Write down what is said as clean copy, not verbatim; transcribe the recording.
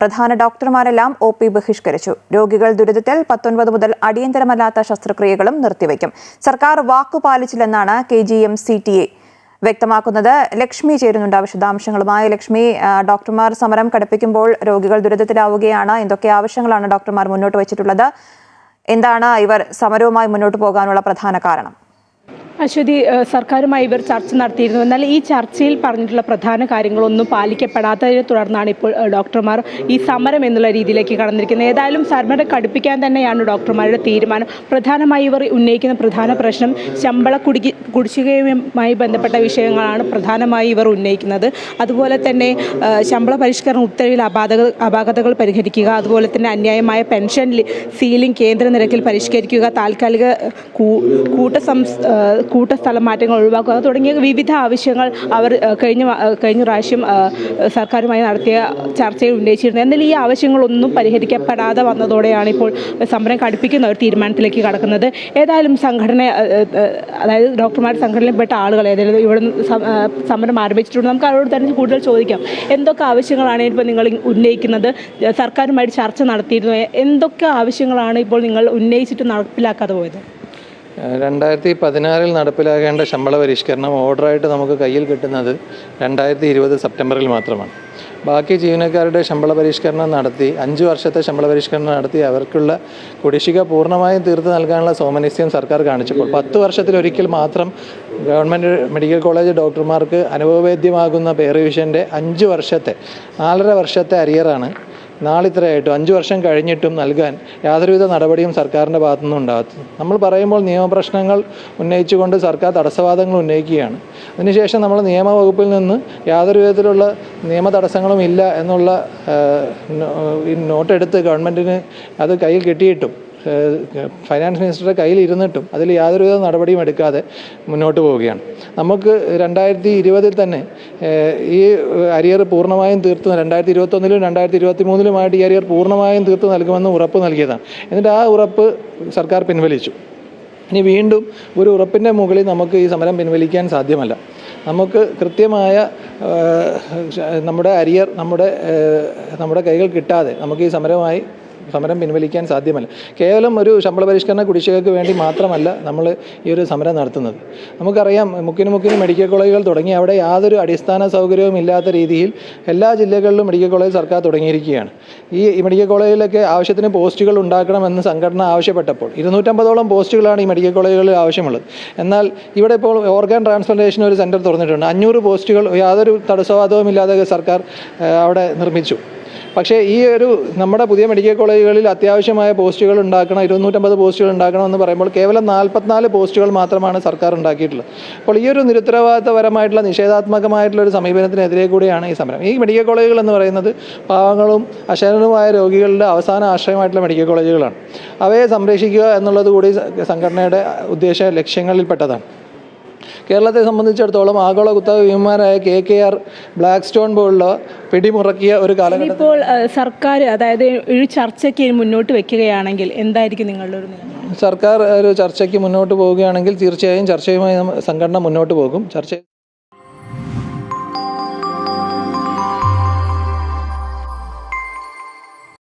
പ്രധാന ഡോക്ടർമാരെല്ലാം ഒ.പി. ബഹിഷ്കരിച്ചു. രോഗികൾ ദുരിതത്തിൽ 19 മുതൽ അടിയന്തരമല്ലാത്ത ശസ്ത്രക്രിയകളും നിർത്തിവെക്കും. സർക്കാർ വാക്കുപാലിച്ചില്ലെന്നാണ് KGM-CTA വ്യക്തമാക്കുന്നത്. ലക്ഷ്മി ചേരുന്നുണ്ട് വിശദാംശങ്ങളുമായി. ലക്ഷ്മി, ഡോക്ടർമാർ സമരം കടുപ്പിക്കുമ്പോൾ രോഗികൾ ദുരിതത്തിലാവുകയാണ്. എന്തൊക്കെ ആവശ്യങ്ങളാണ് ഡോക്ടർമാർ മുന്നോട്ട് വെച്ചിട്ടുള്ളത്? എന്താണ് ഇവർ സമരവുമായി മുന്നോട്ട് പോകാനുള്ള പ്രധാന കാരണം? അശ്വതി, സർക്കാരുമായി ഇവർ ചർച്ച നടത്തിയിരുന്നു. എന്നാൽ ഈ ചർച്ചയിൽ പറഞ്ഞിട്ടുള്ള പ്രധാന കാര്യങ്ങളൊന്നും പാലിക്കപ്പെടാത്തതിനെ തുടർന്നാണ് ഇപ്പോൾ ഡോക്ടർമാർ ഈ സമരം എന്നുള്ള രീതിയിലേക്ക് കടന്നിരിക്കുന്നത്. ഏതായാലും സമരം കടുപ്പിക്കാൻ തന്നെയാണ് ഡോക്ടർമാരുടെ തീരുമാനം. പ്രധാനമായി ഇവർ ഉന്നയിക്കുന്ന പ്രധാന പ്രശ്നം ശമ്പള കുടിശ്ശികയുമായി ബന്ധപ്പെട്ട വിഷയങ്ങളാണ് പ്രധാനമായി ഇവർ ഉന്നയിക്കുന്നത്. അതുപോലെ തന്നെ ശമ്പള പരിഷ്കരണ ഉത്തരവിൽ അപാകതകൾ പരിഹരിക്കുക, അതുപോലെ തന്നെ അന്യായമായ പെൻഷൻ സീലിംഗ് കേന്ദ്ര നിരക്കിൽ പരിഷ്കരിക്കുക, താൽക്കാലിക കൂട്ട സ്ഥലം മാറ്റങ്ങൾ ഒഴിവാക്കുക തുടങ്ങിയ വിവിധ ആവശ്യങ്ങൾ അവർ കഴിഞ്ഞ പ്രാവശ്യം സർക്കാരുമായി നടത്തിയ ചർച്ചയിൽ ഉന്നയിച്ചിരുന്നത്. എന്നാൽ ഈ ആവശ്യങ്ങളൊന്നും പരിഹരിക്കപ്പെടാതെ വന്നതോടെയാണ് ഇപ്പോൾ സമരം കടുപ്പിക്കുന്ന ഒരു തീരുമാനത്തിലേക്ക് കടക്കുന്നത്. ഏതായാലും അതായത് ഡോക്ടർമാരുടെ സംഘടനയിൽപ്പെട്ട ആളുകൾ ഏതായാലും ഇവിടെ സമരം ആരംഭിച്ചിട്ടുണ്ട്. നമുക്ക് അവരോട് തന്നെ കൂടുതൽ ചോദിക്കാം. എന്തൊക്കെ ആവശ്യങ്ങളാണ് ഇപ്പോൾ നിങ്ങൾ ഉന്നയിക്കുന്നത്? സർക്കാരുമായിട്ട് ചർച്ച നടത്തിയിരുന്നു. എന്തൊക്കെ ആവശ്യങ്ങളാണ് ഇപ്പോൾ നിങ്ങൾ ഉന്നയിച്ചിട്ട് നടപ്പിലാക്കാതെ പോയത്? 2016 നടപ്പിലാക്കേണ്ട ശമ്പള പരിഷ്കരണം ഓർഡറായിട്ട് നമുക്ക് കയ്യിൽ കിട്ടുന്നത് 2020 സെപ്റ്റംബറിൽ മാത്രമാണ്. ബാക്കി ജീവനക്കാരുടെ ശമ്പള പരിഷ്കരണം നടത്തി 5 വർഷത്തെ ശമ്പള പരിഷ്കരണം നടത്തി അവർക്കുള്ള കുടിശ്ശിക പൂർണ്ണമായും തീർത്ത് നൽകാനുള്ള സോമനിശ്ചയം സർക്കാർ കാണിച്ചപ്പോൾ 10 വർഷത്തിലൊരിക്കൽ മാത്രം ഗവൺമെൻറ് മെഡിക്കൽ കോളേജ് ഡോക്ടർമാർക്ക് അനുഭവവേദ്യമാകുന്ന പേ റിവിഷൻ്റെ 5 വർഷത്തെ 4.5 വർഷത്തെ അരിയറാണ് നാളിത്രയായിട്ടും 5 വർഷം കഴിഞ്ഞിട്ടും നൽകാൻ യാതൊരുവിധ നടപടിയും സർക്കാരിൻ്റെ ഭാഗത്തുനിന്നും ഉണ്ടാകും. നമ്മൾ പറയുമ്പോൾ നിയമപ്രശ്നങ്ങൾ ഉന്നയിച്ചുകൊണ്ട് സർക്കാർ തടസ്സവാദങ്ങൾ ഉന്നയിക്കുകയാണ്. അതിനുശേഷം നമ്മൾ നിയമവകുപ്പിൽ നിന്ന് യാതൊരു വിധത്തിലുള്ള നിയമ തടസ്സങ്ങളും ഇല്ല എന്നുള്ള നോട്ടെടുത്ത് ഗവൺമെൻറ്റിന് അത് കയ്യിൽ കിട്ടിയിട്ടും ഫൈനാൻസ് മിനിസ്റ്ററുടെ കയ്യിൽ ഇരുന്നിട്ടും അതിൽ യാതൊരുവിധ നടപടിയും എടുക്കാതെ മുന്നോട്ട് പോവുകയാണ്. നമുക്ക് 2020 തന്നെ ഈ അരിയർ പൂർണ്ണമായും തീർത്ത് 2021 2023 ഈ അരിയർ പൂർണ്ണമായും തീർത്ത് നൽകുമെന്ന് ഉറപ്പ് നൽകിയതാണ്. എന്നിട്ട് ആ ഉറപ്പ് സർക്കാർ പിൻവലിച്ചു. ഇനി വീണ്ടും ഒരു ഉറപ്പിൻ്റെ മുകളിൽ നമുക്ക് ഈ സമരം പിൻവലിക്കാൻ സാധ്യമല്ല. നമുക്ക് കൃത്യമായ നമ്മുടെ അരിയർ നമ്മുടെ കൈകൾ കിട്ടാതെ നമുക്ക് ഈ സമരം പിൻവലിക്കാൻ സാധ്യമല്ല. കേവലം ഒരു ശമ്പള പരിഷ്കരണ കുടിശ്ശികയ്ക്ക് വേണ്ടി മാത്രമല്ല നമ്മൾ ഈ ഒരു സമരം നടത്തുന്നത്. നമുക്കറിയാം, മുക്കിന് മെഡിക്കൽ കോളേജുകൾ തുടങ്ങി അവിടെ യാതൊരു അടിസ്ഥാന സൗകര്യവും ഇല്ലാത്ത രീതിയിൽ എല്ലാ ജില്ലകളിലും മെഡിക്കൽ കോളേജ് സർക്കാർ തുടങ്ങിയിരിക്കുകയാണ്. ഈ മെഡിക്കൽ കോളേജിലൊക്കെ ആവശ്യത്തിന് പോസ്റ്റുകൾ ഉണ്ടാക്കണമെന്ന് സംഘടന ആവശ്യപ്പെട്ടപ്പോൾ 250ഓളം പോസ്റ്റുകളാണ് ഈ മെഡിക്കൽ കോളേജുകളിൽ ആവശ്യമുള്ളത്. എന്നാൽ ഇവിടെ ഇപ്പോൾ ഓർഗൻ ട്രാൻസ്പ്ലാന്റേഷൻ ഒരു സെൻറ്റർ തുറന്നിട്ടുണ്ട്. 500 പോസ്റ്റുകൾ യാതൊരു തടസ്സവാദവും ഇല്ലാതെ സർക്കാർ അവിടെ നിർമ്മിച്ചു. പക്ഷേ ഈ നമ്മുടെ പുതിയ മെഡിക്കൽ കോളേജുകളിൽ അത്യാവശ്യമായ പോസ്റ്റുകൾ ഉണ്ടാക്കണം, 250 പോസ്റ്റുകൾ ഉണ്ടാക്കണമെന്ന് പറയുമ്പോൾ കേവലം 44 പോസ്റ്റുകൾ മാത്രമാണ് സർക്കാർ ഉണ്ടാക്കിയിട്ടുള്ളത്. അപ്പോൾ ഈ ഒരു നിരുത്തരവാദിത്തപരമായിട്ടുള്ള നിഷേധാത്മകമായിട്ടുള്ള ഒരു സമീപനത്തിനെതിരെ കൂടിയാണ് ഈ സമരം. ഈ മെഡിക്കൽ കോളേജുകൾ എന്ന് പറയുന്നത് പാവങ്ങളും അശരണരുമായ രോഗികളുടെ അവസാന ആശ്രയമായിട്ടുള്ള മെഡിക്കൽ കോളേജുകളാണ്. അവയെ സംരക്ഷിക്കുക എന്നുള്ളത് കൂടി സംഘടനയുടെ ലക്ഷ്യങ്ങളിൽപ്പെട്ടതാണ്. കേരളത്തെ സംബന്ധിച്ചിടത്തോളം ആഗോള കുത്തക ഭീമന്മാരായ KKR, ബ്ലാക്ക് സ്റ്റോൺ പോലുള്ള പിടിമുറക്കിയ ഒരു കാലഘട്ടം. ഇപ്പോൾ സർക്കാർ അതായത് ഒരു ചർച്ചയ്ക്ക് മുന്നോട്ട് വെക്കുകയാണെങ്കിൽ എന്തായിരിക്കും നിങ്ങളുടെ ഒരു നിലപാട്? സർക്കാർ ഒരു ചർച്ചയ്ക്ക് മുന്നോട്ട് പോവുകയാണെങ്കിൽ തീർച്ചയായും ചർച്ചയുമായി സംഘടന മുന്നോട്ട് പോകും.